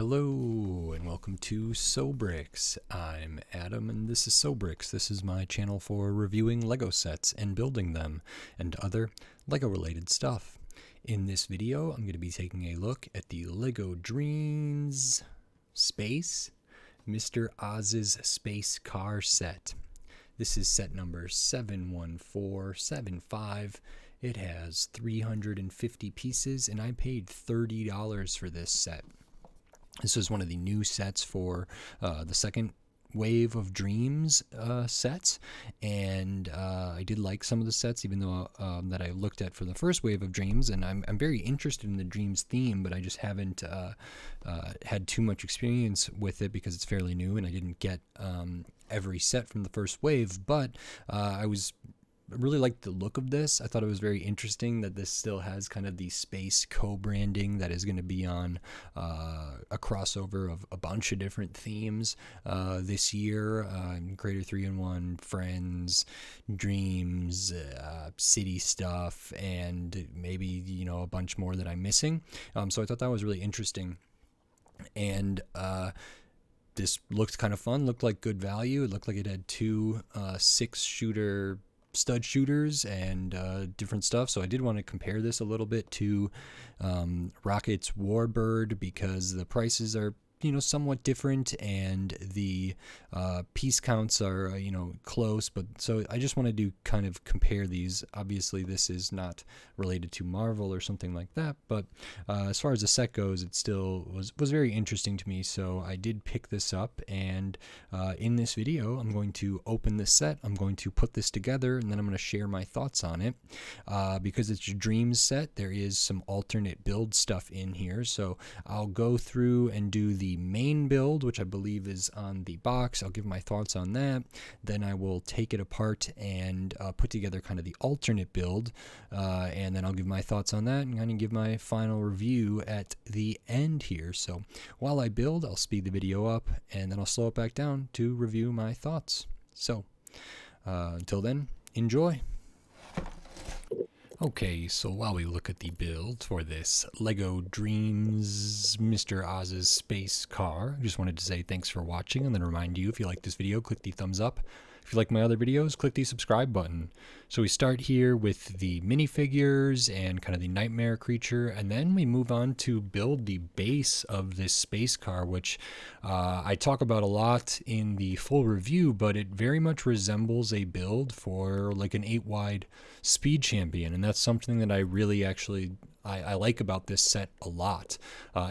Hello and welcome to Sobrix. I'm Adam and this is Sobrix. This is my channel for reviewing LEGO sets and building them and other LEGO related stuff. In this video, I'm going to be taking a look at the LEGO Dreamzzz Mr. Oz's Space Car set. This is set number 71475. It has 350 pieces and I paid $30 for this set. This is one of the new sets for the second wave of Dreamzzz sets, and I did like some of the sets, even though that I looked at for the first wave of Dreamzzz, and I'm very interested in the Dreamzzz theme, but I just haven't had too much experience with it because it's fairly new, and I didn't get every set from the first wave, but I really liked the look of this. I thought it was very interesting that this still has kind of the space co-branding that is going to be on a crossover of a bunch of different themes this year. Creator 3-in-1, Friends, Dreams, city stuff, and maybe, you know, a bunch more that I'm missing. So I thought that was really interesting. And this looked kind of fun, looked like good value. It looked like it had two 6-shooter stud shooters and different stuff, so I did want to compare this a little bit to Rocket's Warbird because the prices are, you know, somewhat different and the piece counts are, you know, close, but so I just wanted to kind of compare these. Obviously this is not related to Marvel or something like that, but as far as the set goes, it still was very interesting to me, so I did pick this up, and in this video I'm going to open this set, I'm going to put this together, and then I'm going to share my thoughts on it. Because it's a Dreamzzz set, there is some alternate build stuff in here, so I'll go through and do the main build, which I believe is on the box. I'll give my thoughts on that. Then I will take it apart and put together kind of the alternate build, and then I'll give my thoughts on that and kind of give my final review at the end here. So while I build, I'll speed the video up and then I'll slow it back down to review my thoughts. So until then, enjoy. Okay, so while we look at the build for this LEGO Dreamzzz Mr. Oz's Space Car, I just wanted to say thanks for watching and then remind you, if you like this video, click the thumbs up. If you like my other videos, click the subscribe button. So we start here with the minifigures and kind of the nightmare creature, and then we move on to build the base of this space car, which I talk about a lot in the full review, but it very much resembles a build for like an 8-wide speed champion, and that's something that I really I like about this set a lot.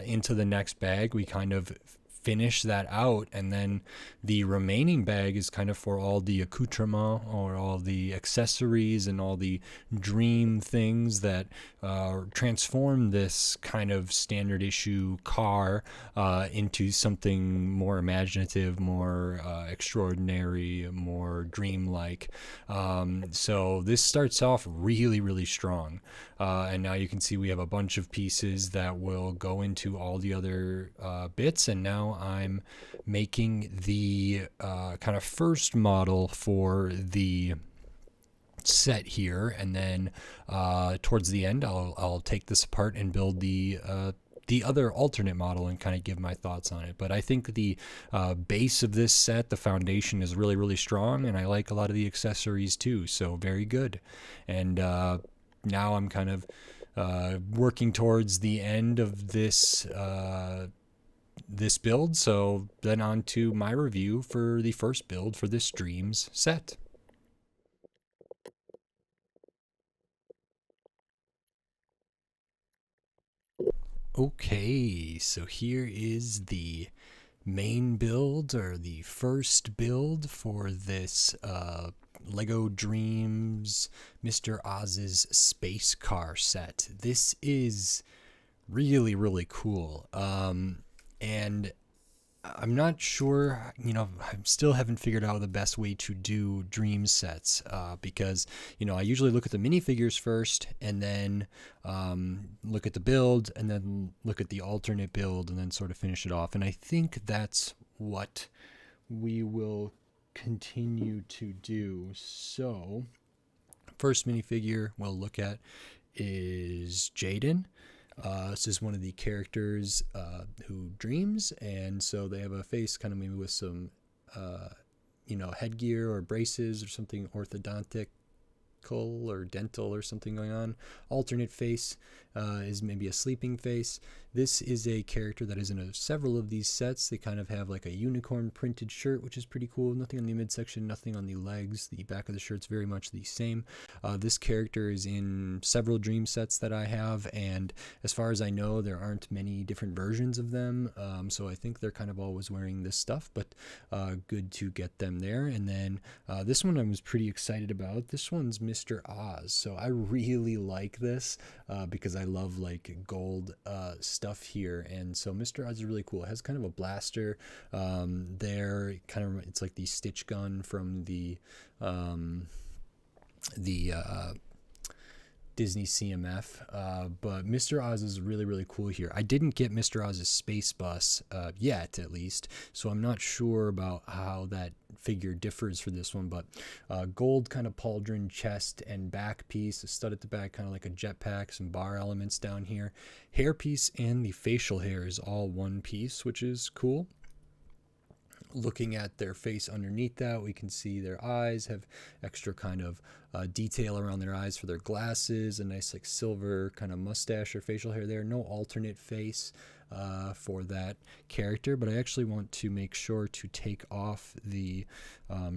Into the next bag, we kind of finish that out, and then the remaining bag is kind of for all the accoutrement or all the accessories and all the dream things that transform this kind of standard issue car into something more imaginative, more extraordinary, more dreamlike. So this starts off really strong, and now you can see we have a bunch of pieces that will go into all the other bits, and now I'm making the kind of first model for the set here, and then towards the end I'll take this apart and build the other alternate model and kind of give my thoughts on it. But I think the base of this set, the foundation, is really strong, and I like a lot of the accessories too, so very good. And now I'm kind of working towards the end of this build, so then on to my review for the first build for this Dreamzzz set. Okay, so here is the main build, or the first build for this LEGO Dreamzzz Mr. Oz's Space Car set. This is really cool. And I'm not sure, you know, I still haven't figured out the best way to do Dream sets, because, you know, I usually look at the minifigures first and then look at the build and then look at the alternate build and then sort of finish it off. And I think that's what we will continue to do. So first minifigure we'll look at is Jayden. This is one of the characters who dreams, and so they have a face kind of maybe with some, headgear or braces or something orthodontic or dental or something going on. Alternate face is maybe a sleeping face. This is a character that is in several of these sets. They kind of have like a unicorn printed shirt, which is pretty cool. Nothing on the midsection, nothing on the legs. The back of the shirt's very much the same. This character is in several Dream sets that I have, and as far as I know, there aren't many different versions of them, so I think they're kind of always wearing this stuff, but good to get them there. And then this one I was pretty excited about. This one's Mr. Oz, so I really like this because I love like gold stuff here, and so Mr. Oz is really cool. It has kind of a blaster there, kind of, it's like the stitch gun from the Disney CMF, but Mr. Oz is really, really cool here. I didn't get Mr. Oz's space bus yet, at least, so I'm not sure about how that figure differs for this one, but gold kind of pauldron chest and back piece, a stud at the back, kind of like a jetpack, some bar elements down here. Hair piece and the facial hair is all one piece, which is cool. Looking at their face underneath that, we can see their eyes have extra kind of detail around their eyes for their glasses, a nice like silver kind of mustache or facial hair there. No alternate face for that character, but I actually want to make sure to take off the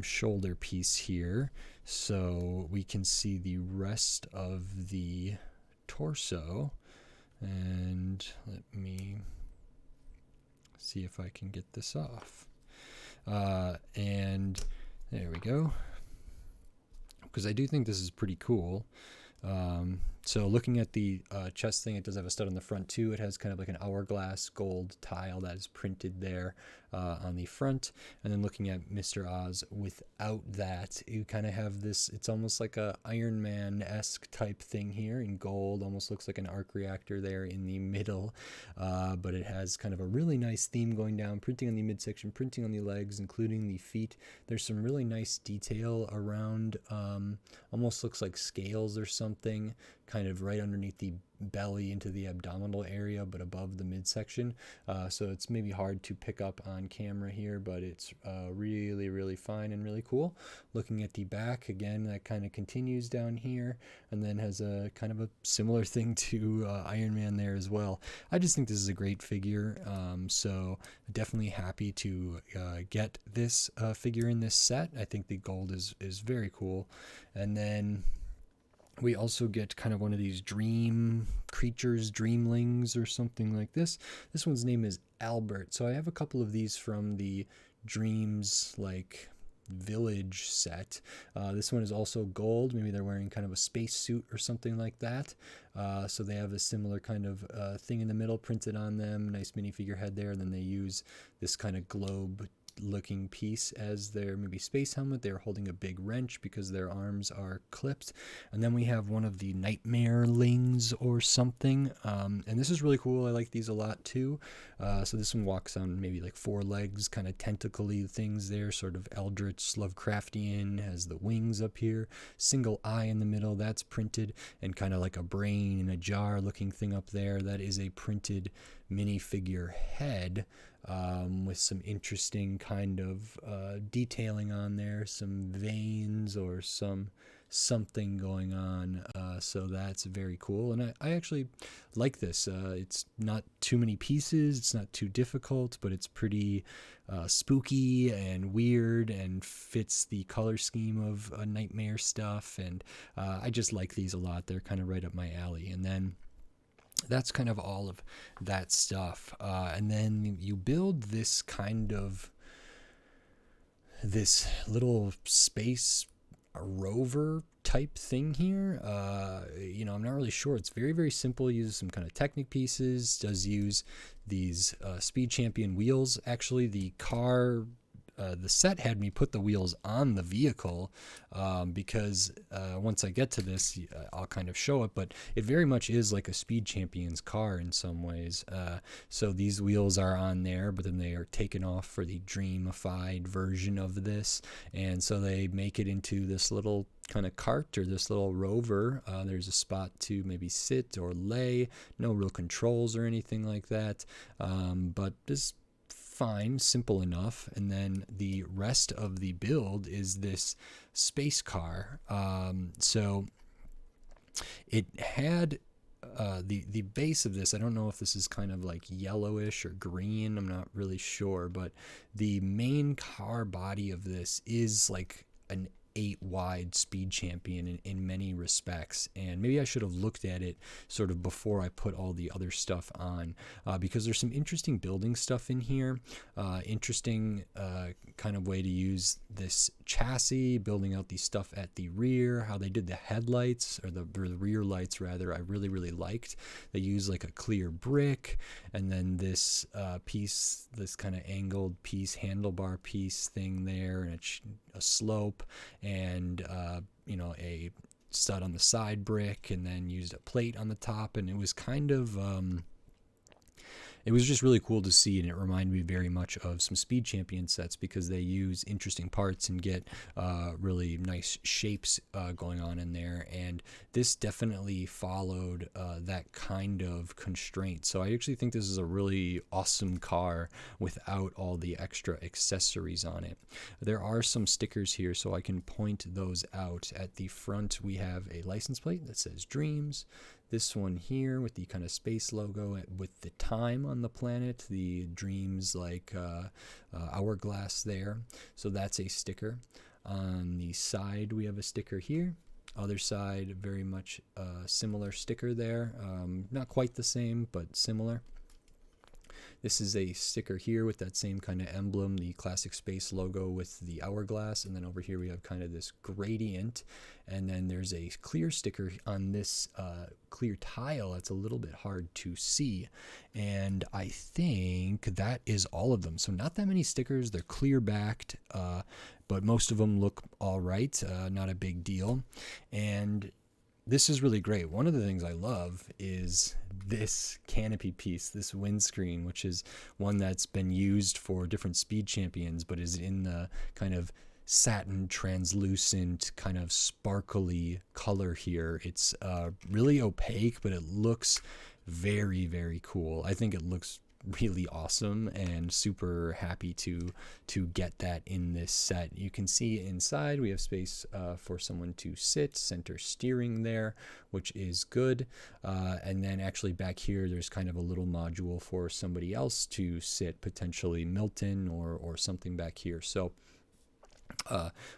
shoulder piece here so we can see the rest of the torso. And let me see if I can get this off. And there we go, because I do think this is pretty cool. So looking at the chest thing, it does have a stud on the front too. It has kind of like an hourglass gold tile that is printed there on the front. And then looking at Mr. Oz without that, you kind of have this, it's almost like a Iron Man-esque type thing here in gold. Almost looks like an arc reactor there in the middle, but it has kind of a really nice theme going down, printing on the midsection, printing on the legs, including the feet. There's some really nice detail around, almost looks like scales or something, kind of right underneath the belly into the abdominal area, but above the midsection. So it's maybe hard to pick up on camera here, but it's really, really fine and really cool. Looking at the back, again, that kind of continues down here and then has a kind of a similar thing to Iron Man there as well. I just think this is a great figure, so definitely happy to get this figure in this set. I think the gold is very cool. And then we also get kind of one of these dream creatures, Dreamlings or something like this. This one's name is Albert. So I have a couple of these from the Dreamzzz like village set. This one is also gold. Maybe they're wearing kind of a space suit or something like that. So they have a similar kind of thing in the middle printed on them. Nice minifigure head there. And then they use this kind of globe looking piece as their maybe space helmet. They're holding a big wrench because their arms are clipped. And then we have one of the Nightmarelings or something, and this is really cool. I like these a lot too. So this one walks on maybe like four legs, kind of tentacly things there, sort of eldritch Lovecraftian, has the wings up here, single eye in the middle, that's printed, and kind of like a brain in a jar looking thing up there. That is a printed minifigure head, with some interesting kind of detailing on there, some veins or something going on, so that's very cool. And I actually like this. It's not too many pieces, it's not too difficult, but it's pretty spooky and weird and fits the color scheme of nightmare stuff, and I just like these a lot. They're kind of right up my alley. And then that's kind of all of that stuff. And then you build this kind of this little space rover type thing here. I'm not really sure. It's very, very simple. Uses some kind of Technic pieces, does use these Speed Champion wheels. Actually, the car the set had me put the wheels on the vehicle, because once I get to this, I'll kind of show it, but it very much is like a Speed Champions car in some ways. So these wheels are on there, but then they are taken off for the Dreamified version of this, and so they make it into this little kind of cart or this little Rover. There's a spot to maybe sit or lay, no real controls or anything like that, but this fine, simple enough. And then the rest of the build is this space car. So it had the base of this, I don't know if this is kind of like yellowish or green, I'm not really sure, but the main car body of this is like an 8 wide Speed Champion in many respects, and maybe I should have looked at it sort of before I put all the other stuff on, because there's some interesting building stuff in here, interesting kind of way to use this chassis, building out the stuff at the rear, how they did the headlights, or the rear lights rather, I really liked. They use like a clear brick, and then this piece, this kind of angled piece, handlebar piece thing there, and a slope, and a stud on the side brick, and then used a plate on the top, and it was kind of it was just really cool to see, and it reminded me very much of some Speed Champion sets because they use interesting parts and get really nice shapes going on in there, and this definitely followed that kind of constraint. So I actually think this is a really awesome car without all the extra accessories on it. There are some stickers here, so I can point those out. At the front we have a license plate that says Dreamzzz. This one here with the kind of space logo with the time on the planet, the Dreamzzz like hourglass there. So that's a sticker. On the side we have a sticker here. Other side, very much similar sticker there. Not quite the same, but similar. This is a sticker here with that same kind of emblem, the classic space logo with the hourglass, and then over here we have kind of this gradient, and then there's a clear sticker on this clear tile that's a little bit hard to see, and I think that is all of them. So not that many stickers, they're clear backed, but most of them look all right, not a big deal, and this is really great. One of the things I love is this canopy piece, this windscreen, which is one that's been used for different Speed Champions, but is in the kind of satin, translucent, kind of sparkly color here. It's really opaque, but it looks very cool. I think it looks really awesome, and super happy to get that in this set. You can see inside we have space for someone to sit, center steering there, which is good, and then actually back here there's kind of a little module for somebody else to sit, potentially Milton or something back here. So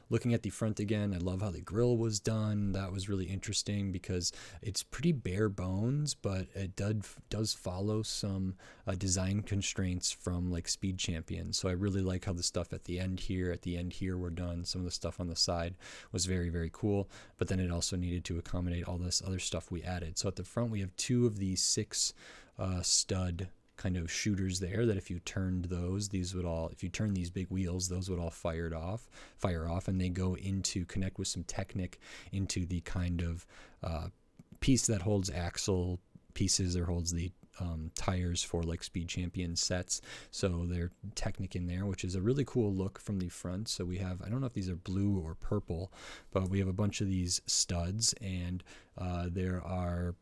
looking at the front again, I love how the grille was done. That was really interesting because it's pretty bare bones, but it does follow some design constraints from like Speed Champions. So I really like how the stuff at the end here were done. Some of the stuff on the side was very cool, but then it also needed to accommodate all this other stuff we added. So at the front we have 2 of these 6 stud kind of shooters there that if you turned those, if you turn these big wheels, those would all fire off, and they go into connect with some Technic into the kind of piece that holds axle pieces or holds the tires for like Speed Champion sets. So they're Technic in there, which is a really cool look from the front. So we have, I don't know if these are blue or purple, but we have a bunch of these studs, and there are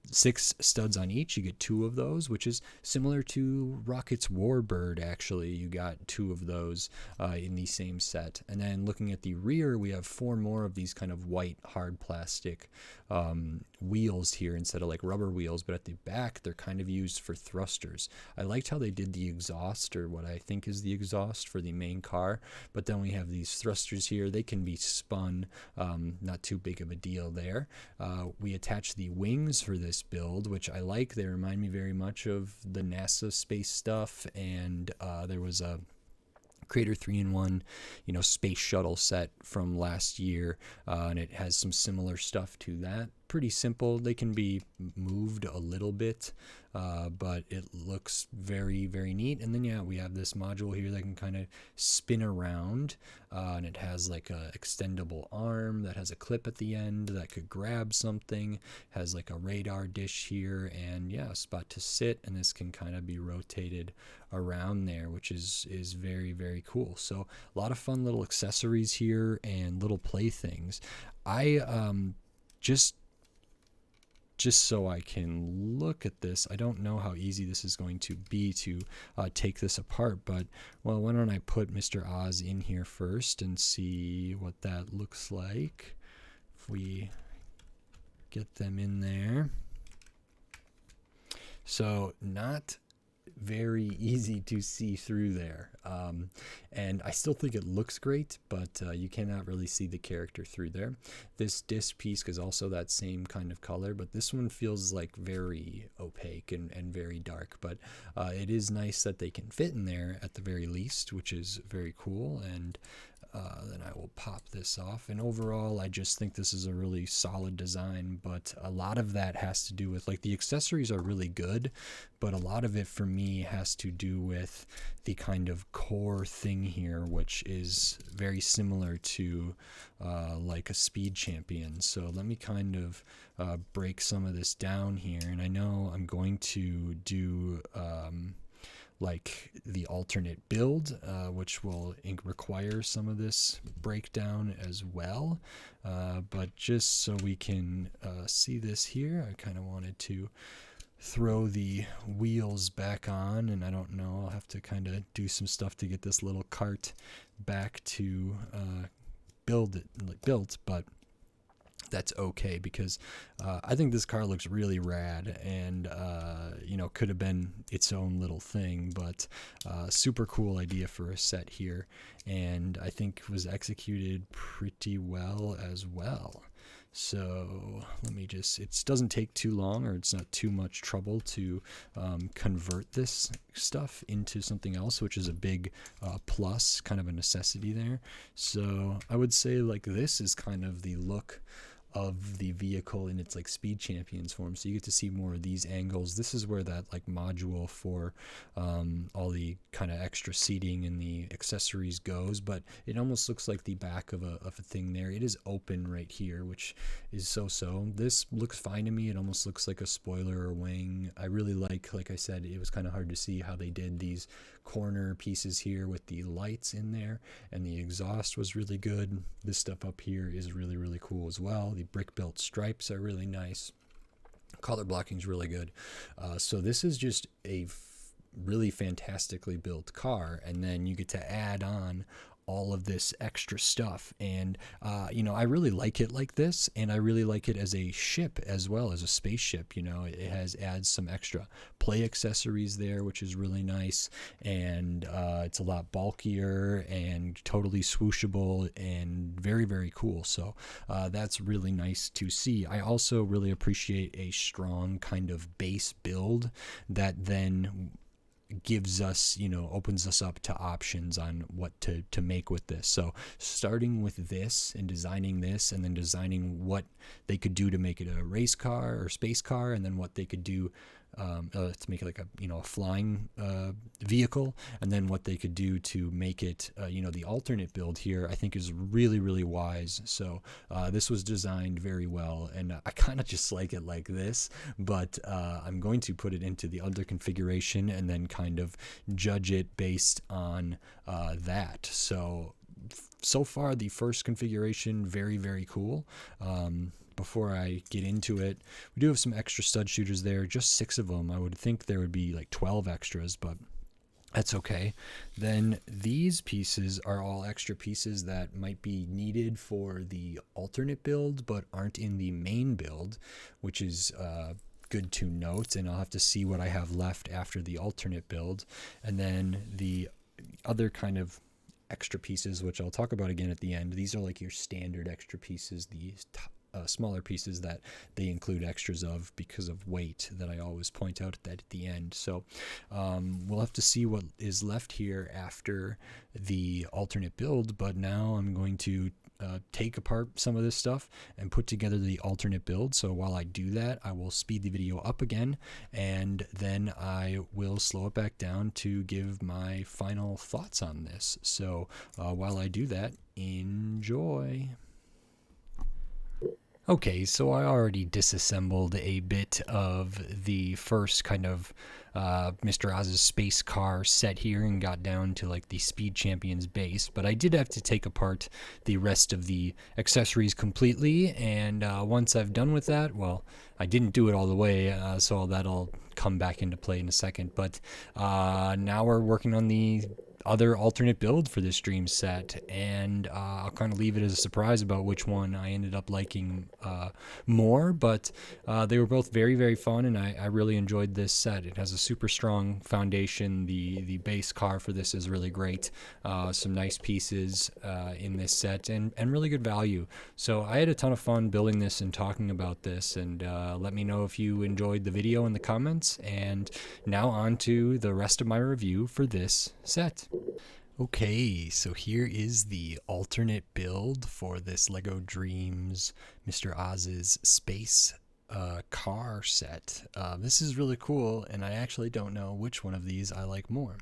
6 studs on each. You get 2 of those, which is similar to Rocket's Warbird. Actually, you got 2 of those in the same set. And then looking at the rear, we have 4 more of these kind of white hard plastic wheels here instead of like rubber wheels, but at the back they're kind of used for thrusters. I liked how they did the exhaust, or what I think is the exhaust for the main car, but then we have these thrusters here. They can be spun, not too big of a deal there. We attach the wings for this build, which I like. They remind me very much of the NASA space stuff, and there was a Creator 3-in-1, space shuttle set from last year, and it has some similar stuff to that. pretty simple. They can be moved a little bit, but it looks very, very neat. And then, yeah, we have this module here that can kind of spin around, and it has like a extendable arm that has a clip at the end that could grab something, has like a radar dish here, and yeah, a spot to sit, and this can kind of be rotated around there, which is very, very cool. So a lot of fun little accessories here and little playthings. I just so I can look at this, I don't know how easy this is going to be to take this apart, but well, why don't I put Mr. Oz in here first and see what that looks like if we get them in there. So not very easy to see through there, and I still think it looks great, but you cannot really see the character through there. This disc piece is also that same kind of color, but this one feels like very opaque and very dark, but it is nice that they can fit in there at the very least, which is very cool. And then I will pop this off, and overall I just think this is a really solid design, but a lot of that has to do with, like, the accessories are really good, but a lot of it for me has to do with the kind of core thing here, which is very similar to like a speed champion. So let me kind of break some of this down here, and I know I'm going to do like the alternate build, which will require some of this breakdown as well. But just so we can see this here, I kind of wanted to throw the wheels back on, and I don't know, I'll have to kind of do some stuff to get this little cart back to built, but that's okay, because I think this car looks really rad, and you know, could have been its own little thing, but super cool idea for a set here, and I think was executed pretty well as well. So let me just, it doesn't take too long, or it's not too much trouble to convert this stuff into something else, which is a big plus, kind of a necessity there. So I would say, like, this is kind of the look of the vehicle in its like Speed Champions form, so you get to see more of these angles. This is where that like module for all the kind of extra seating and the accessories goes, but it almost looks like the back of a thing there. It is open right here, which is so. This looks fine to me. It almost looks like a spoiler or wing. I really like I said, it was kind of hard to see how they did these corner pieces here with the lights in there, and the exhaust was really good. This stuff up here is really, really cool as well. The brick built stripes are really nice. Color blocking is really good. So this is just a really fantastically built car, and then you get to add on all of this extra stuff, and you know, I really like it like this, and I really like it as a ship as well, as a spaceship. You know, it adds some extra play accessories there, which is really nice, and it's a lot bulkier and totally swooshable and very, very cool. So that's really nice to see. I also really appreciate a strong kind of base build that then gives us, you know, opens us up to options on what to make with this. So starting with this and designing this, and then designing what they could do to make it a race car or space car, and then what they could do to make it like a, you know, a flying vehicle, and then what they could do to make it you know, the alternate build here, I think is really, really wise. So this was designed very well, and I kind of just like it like this, but I'm going to put it into the other configuration and then kind of judge it based on that. So far the first configuration, very, very cool. Before I get into it, we do have some extra stud shooters there, just 6 of them. I would think there would be like 12 extras, but that's okay. Then these pieces are all extra pieces that might be needed for the alternate build but aren't in the main build, which is good to note, and I'll have to see what I have left after the alternate build. And then the other kind of extra pieces, which I'll talk about again at the end, these are like your standard extra pieces, these smaller pieces that they include extras of because of weight, that I always point out that at the end. So we'll have to see what is left here after the alternate build, but now I'm going to take apart some of this stuff and put together the alternate build. So while I do that, I will speed the video up again, and then I will slow it back down to give my final thoughts on this. So while I do that, enjoy. Okay, so I already disassembled a bit of the first kind of Mr. Oz's space car set here and got down to like the Speed Champions base, but I did have to take apart the rest of the accessories completely, and once I've done with that, well, I didn't do it all the way, so that'll come back into play in a second, but now we're working on the other alternate build for this dream set, and I'll kind of leave it as a surprise about which one I ended up liking more, but they were both very, very fun, and I really enjoyed this set. It has a super strong foundation. The base car for this is really great. Some nice pieces in this set, and really good value. So I had a ton of fun building this and talking about this, and let me know if you enjoyed the video in the comments. And now on to the rest of my review for this set. Okay, so here is the alternate build for this LEGO Dreamzzz Mr. Oz's space car set. This is really cool, and I actually don't know which one of these I like more.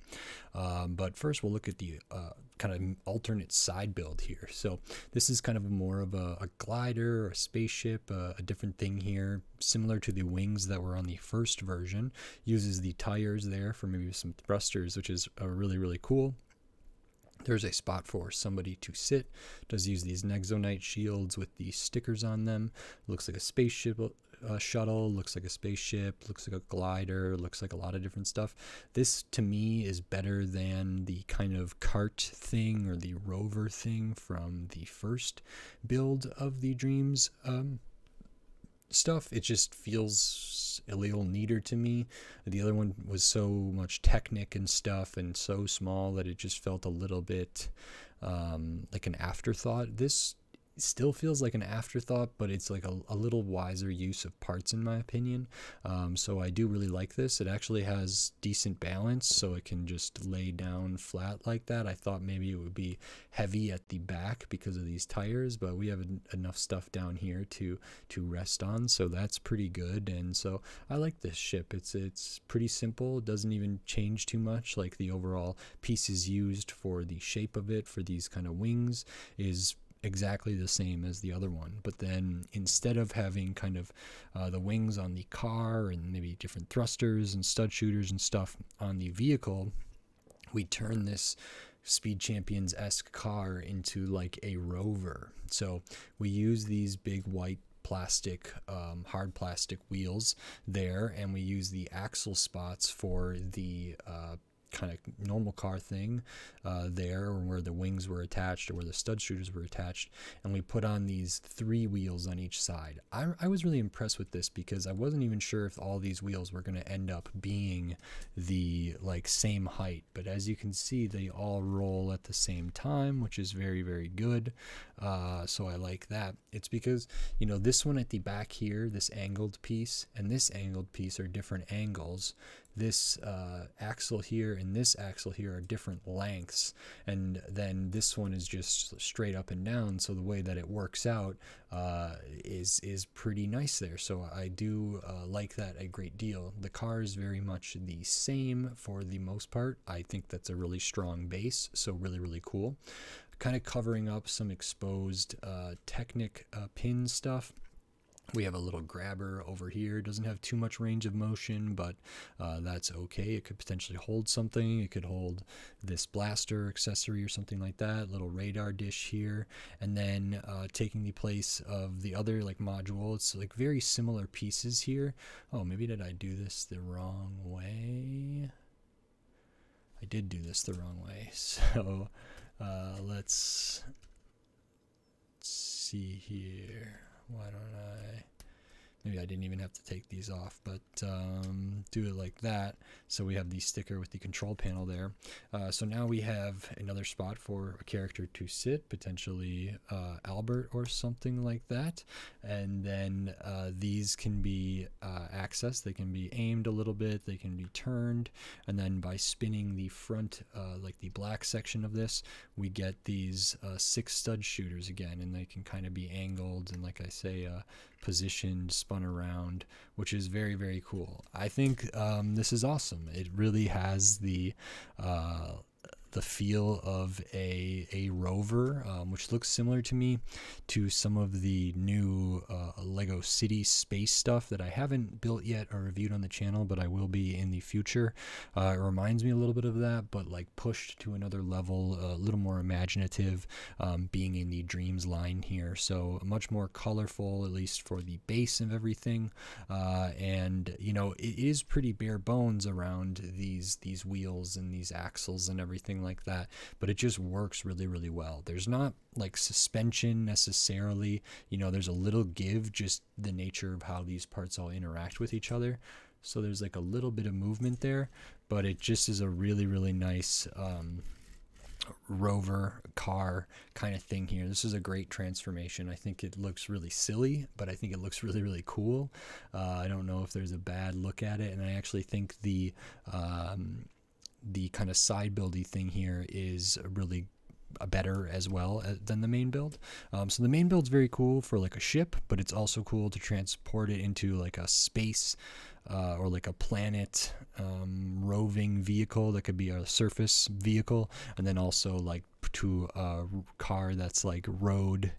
But first we'll look at the kind of alternate side build here. So this is kind of more of a glider or a spaceship, a different thing here, similar to the wings that were on the first version. Uses the tires there for maybe some thrusters, which is really, really cool. There's a spot for somebody to sit. Does use these Nexonite shields with the stickers on them. Looks like a spaceship shuttle, looks like a spaceship, looks like a glider, looks like a lot of different stuff. This to me is better than the kind of cart thing or the rover thing from the first build of the Dreamzzz stuff. It just feels a little neater to me. The other one was so much Technic and stuff and so small that it just felt a little bit like an afterthought. This still feels like an afterthought, but it's like a little wiser use of parts in my opinion. So I do really like this. It actually has decent balance, so it can just lay down flat like that. I thought maybe it would be heavy at the back because of these tires, but we have enough stuff down here to rest on, so that's pretty good. And so I like this ship. It's pretty simple. It doesn't even change too much. Like the overall pieces used for the shape of it for these kind of wings is exactly the same as the other one, but then instead of having kind of the wings on the car and maybe different thrusters and stud shooters and stuff on the vehicle, we turn this Speed Champions-esque car into like a rover. So we use these big white plastic, hard plastic wheels there, and we use the axle spots for the kind of normal car thing there, where the wings were attached or where the stud shooters were attached, and we put on these 3 wheels on each side. I was really impressed with this because I wasn't even sure if all these wheels were going to end up being the like same height, but as you can see they all roll at the same time, which is very, very good. So I like that. It's because, you know, this one at the back here, this angled piece and this angled piece are different angles. This axle here and this axle here are different lengths, and then this one is just straight up and down, so the way that it works out is pretty nice there. So I do like that a great deal. The car is very much the same for the most part. I think that's a really strong base, so really, really cool. Kind of covering up some exposed Technic pin stuff. We have a little grabber over here. Doesn't have too much range of motion, but that's okay. It could potentially hold something. It could hold this blaster accessory or something like that. Little radar dish here. And then taking the place of the other like module. It's like very similar pieces here. Oh, maybe did I do this the wrong way? I did do this the wrong way. So let's see here. Why don't I Maybe I didn't even have to take these off, but do it like that. So we have the sticker with the control panel there. So now we have another spot for a character to sit, potentially Albert or something like that. And then these can be accessed. They can be aimed a little bit. They can be turned. And then by spinning the front, like the black section of this, we get these 6 stud shooters again. And they can kind of be angled and, like I say, positioned, spun around, which is very, very cool. I think this is awesome. It really has the feel of a Rover, which looks similar to me to some of the new LEGO City space stuff that I haven't built yet or reviewed on the channel, but I will be in the future. It reminds me a little bit of that, but like pushed to another level, a little more imaginative, being in the Dreamzzz line here. So much more colorful, at least for the base of everything. And you know, it is pretty bare bones around these wheels and these axles and everything like that, but it just works really, really well. There's not like suspension necessarily, you know, there's a little give, just the nature of how these parts all interact with each other. So there's like a little bit of movement there, but it just is a really, really nice Rover car kind of thing here. This is a great transformation. I think it looks really silly, but I think it looks really, really cool. I don't know if there's a bad look at it, and I actually think the kind of side buildy thing here is really better as well than the main build. So the main build's very cool for like a ship, but it's also cool to transport it into like a space or like a planet roving vehicle that could be a surface vehicle, and then also like to a car that's like road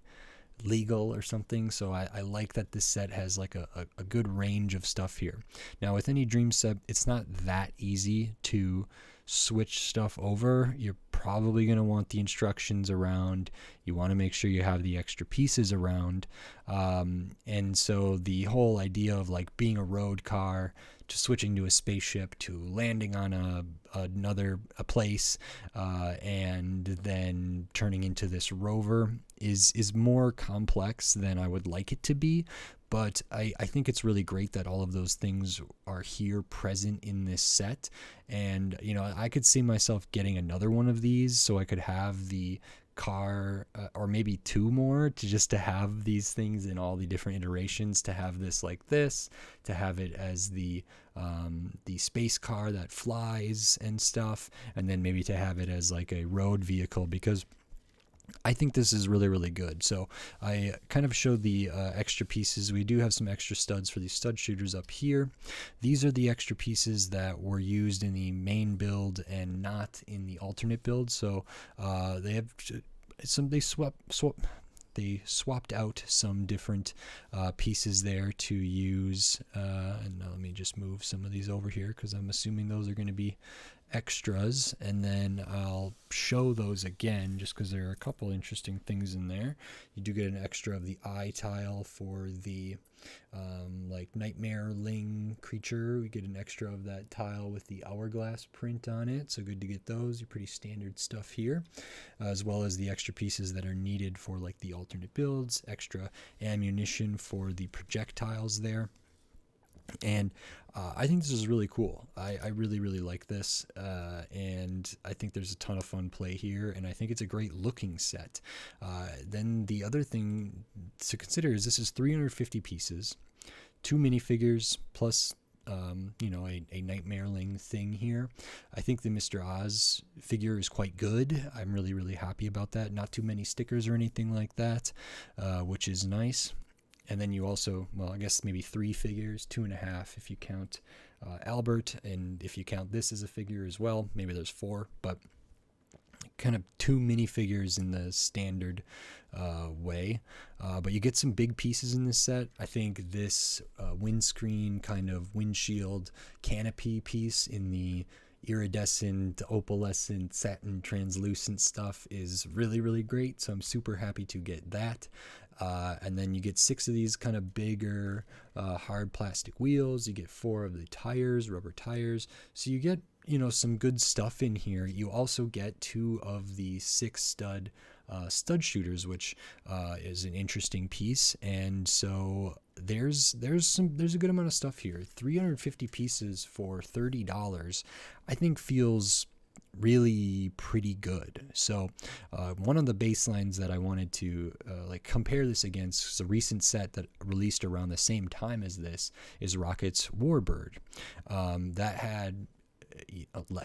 legal or something. So I like that this set has like a good range of stuff here. Now with any Dreamzzz set, it's not that easy to switch stuff over. You're probably going to want the instructions around. You want to make sure you have the extra pieces around. And so the whole idea of like being a road car to switching to a spaceship to landing on another place and then turning into this rover is more complex than I would like it to be. But I think it's really great that all of those things are here present in this set. And, you know, I could see myself getting another one of these so I could have the car or maybe 2 more to have these things in all the different iterations, to have this like this, to have it as the space car that flies and stuff, and then maybe to have it as like a road vehicle, because I think this is really, really good. So I kind of showed the extra pieces. We do have some extra studs for these stud shooters up here. These are the extra pieces that were used in the main build and not in the alternate build. So they have they swapped out some different pieces there to use. And now let me just move some of these over here, because I'm assuming those are going to be extras, and then I'll show those again just because there are a couple interesting things in there. You do get an extra of the eye tile for the like nightmare-ling creature. We get an extra of that tile with the hourglass print on it, so good to get those. Pretty standard stuff here, as well as the extra pieces that are needed for like the alternate builds, extra ammunition for the projectiles there. And I think this is really cool. I really, really like this, and I think there's a ton of fun play here, and I think it's a great looking set. Then the other thing to consider is this is 350 pieces, 2 minifigures, plus you know, a nightmare-ling thing here. I think the Mr. Oz figure is quite good. I'm really, really happy about that. Not too many stickers or anything like that, which is nice. And then you also, well, I guess maybe 3 figures, 2.5 if you count Albert, and if you count this as a figure as well, maybe there's 4, but kind of 2 minifigures in the standard way. But you get some big pieces in this set. I think this windscreen kind of windshield canopy piece in the iridescent, opalescent, satin, translucent stuff is really, really great. So I'm super happy to get that. And then you get 6 of these kind of bigger hard plastic wheels. You get 4 of the tires, rubber tires. So you get, you know, some good stuff in here. You also get 2 of the 6 stud stud shooters, which is an interesting piece. And so there's a good amount of stuff here. 350 pieces for $30, I think feels really pretty good. So one of the baselines that I wanted to like compare this against is a recent set that released around the same time as this is Rocket's Warbird. That had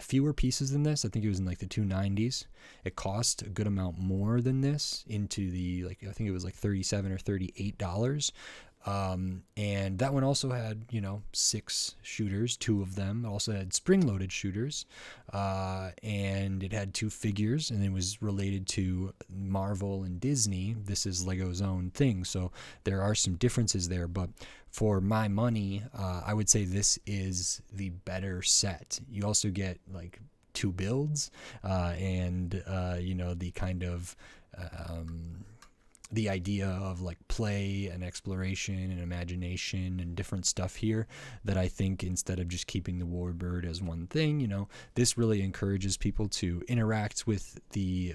fewer pieces than this. I think it was in like the 290s. It cost a good amount more than this, into the, like, I think it was like $37 or $38. And that one also had, 6 shooters, 2 of them. It also had spring-loaded shooters, and it had 2 figures, and it was related to Marvel and Disney. This is Lego's own thing, so there are some differences there, but for my money, I would say this is the better set. You also get like 2 builds, and the kind of the idea of like play and exploration and imagination and different stuff here, that I think instead of just keeping the Warbird as one thing, this really encourages people to interact with the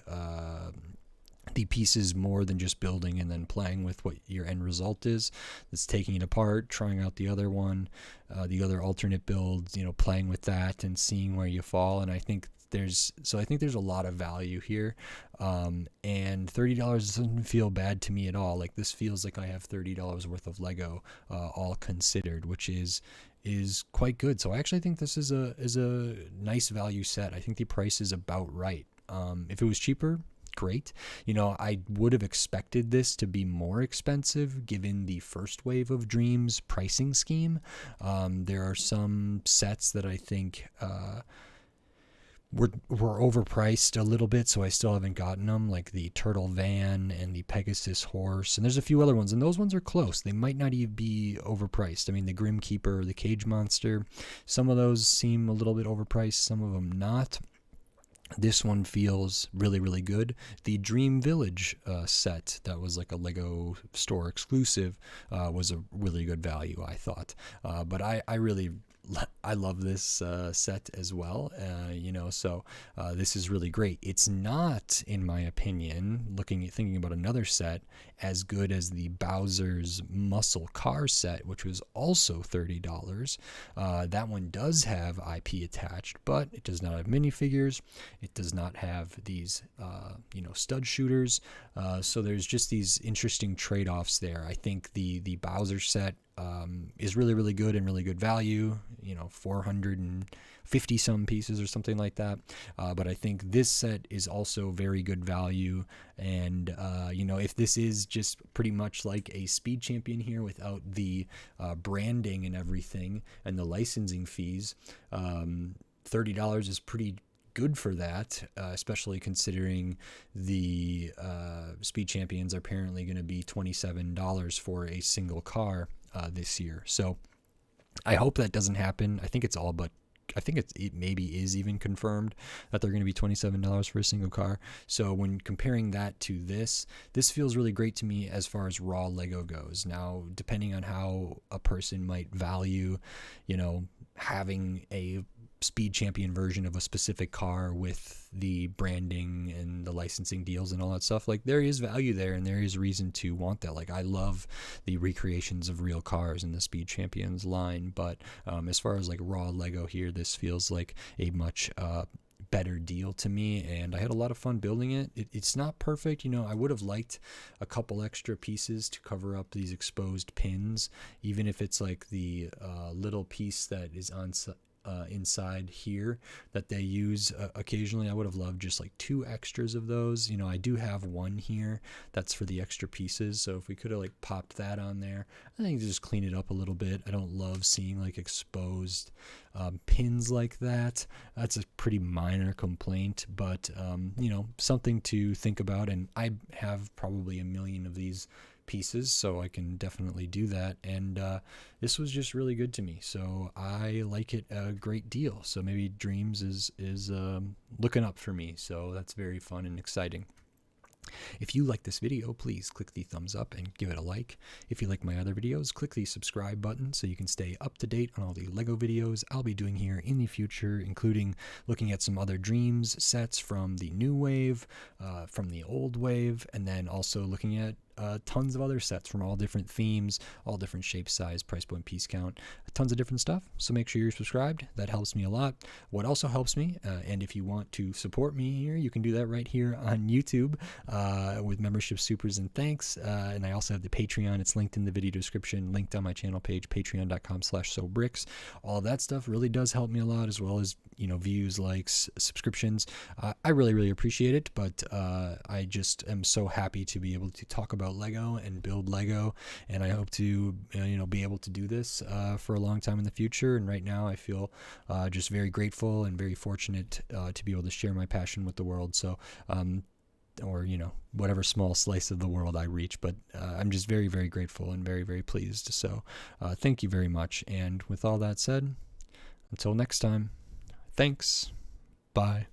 pieces more than just building and then playing with what your end result is. It's taking it apart, trying out the other one, the other alternate builds, playing with that and seeing where you fall. And I think there's a lot of value here, and $30 doesn't feel bad to me at all. Like, this feels like I have $30 worth of Lego, all considered, which is quite good. So I actually think this is a nice value set. I think the price is about right. If it was cheaper, great. I would have expected this to be more expensive given the first wave of Dreamzzz pricing scheme. There are some sets that I think were overpriced a little bit, so I still haven't gotten them, like the Turtle Van and the Pegasus Horse, and there's a few other ones, and those ones are close. They might not even be overpriced. I mean, the Grim Keeper, the Cage Monster, some of those seem a little bit overpriced, some of them not. This one feels really, really good. The Dream Village set that was like a Lego store exclusive was a really good value, I thought. But I love this set as well, so this is really great. It's not, in my opinion, thinking about another set, as good as the Bowser's Muscle Car set, which was also $30. That one does have IP attached, but it does not have minifigures. It does not have these, stud shooters. So there's just these interesting trade-offs there. I think the Bowser set is really, really good and really good value, 450 some pieces or something like that. But I think this set is also very good value. And, if this is just pretty much like a Speed Champion here without the branding and everything and the licensing fees, $30 is pretty good for that, especially considering the Speed Champions are apparently going to be $27 for a single car this year. So I hope that doesn't happen. I think it maybe is even confirmed that they're going to be $27 for a single car. So when comparing that to this feels really great to me as far as raw Lego goes. Now, depending on how a person might value, having a Speed Champion version of a specific car with the branding and the licensing deals and all that stuff, like, there is value there and there is reason to want that. Like, I love the recreations of real cars in the Speed Champions line, but as far as like raw Lego here, this feels like a much better deal to me, and I had a lot of fun building it. It's not perfect, I would have liked a couple extra pieces to cover up these exposed pins, even if it's like the little piece that is on inside here that they use occasionally. I would have loved just like 2 extras of those. I do have one here that's for the extra pieces, so if we could have like popped that on there, I think just clean it up a little bit. I don't love seeing like exposed pins like that. That's a pretty minor complaint, but something to think about. And I have probably a million of these pieces, so I can definitely do that, and this was just really good to me, so I like it a great deal. So maybe Dreamzzz is looking up for me, so that's very fun and exciting. If you like this video, please click the thumbs up and give it a like. If you like my other videos, click the subscribe button so you can stay up to date on all the LEGO videos I'll be doing here in the future, including looking at some other Dreamzzz sets from the new wave, from the old wave, and then also looking at tons of other sets from all different themes, all different shape, size, price point, piece count, tons of different stuff. So make sure you're subscribed. That helps me a lot. What also helps me, and if you want to support me here, you can do that right here on YouTube with membership supers and thanks. And I also have the Patreon. It's linked in the video description, linked on my channel page, patreon.com/sobricks. All of that stuff really does help me a lot, as well as, you know, views, likes, subscriptions. I really, really appreciate it, but I just am so happy to be able to talk about LEGO and build LEGO, and I hope to be able to do this for a long time in the future. And right now I feel just very grateful and very fortunate to be able to share my passion with the world. So or whatever small slice of the world I reach, but I'm just very, very grateful and very, very pleased. So thank you very much. And with all that said, until next time, thanks. Bye.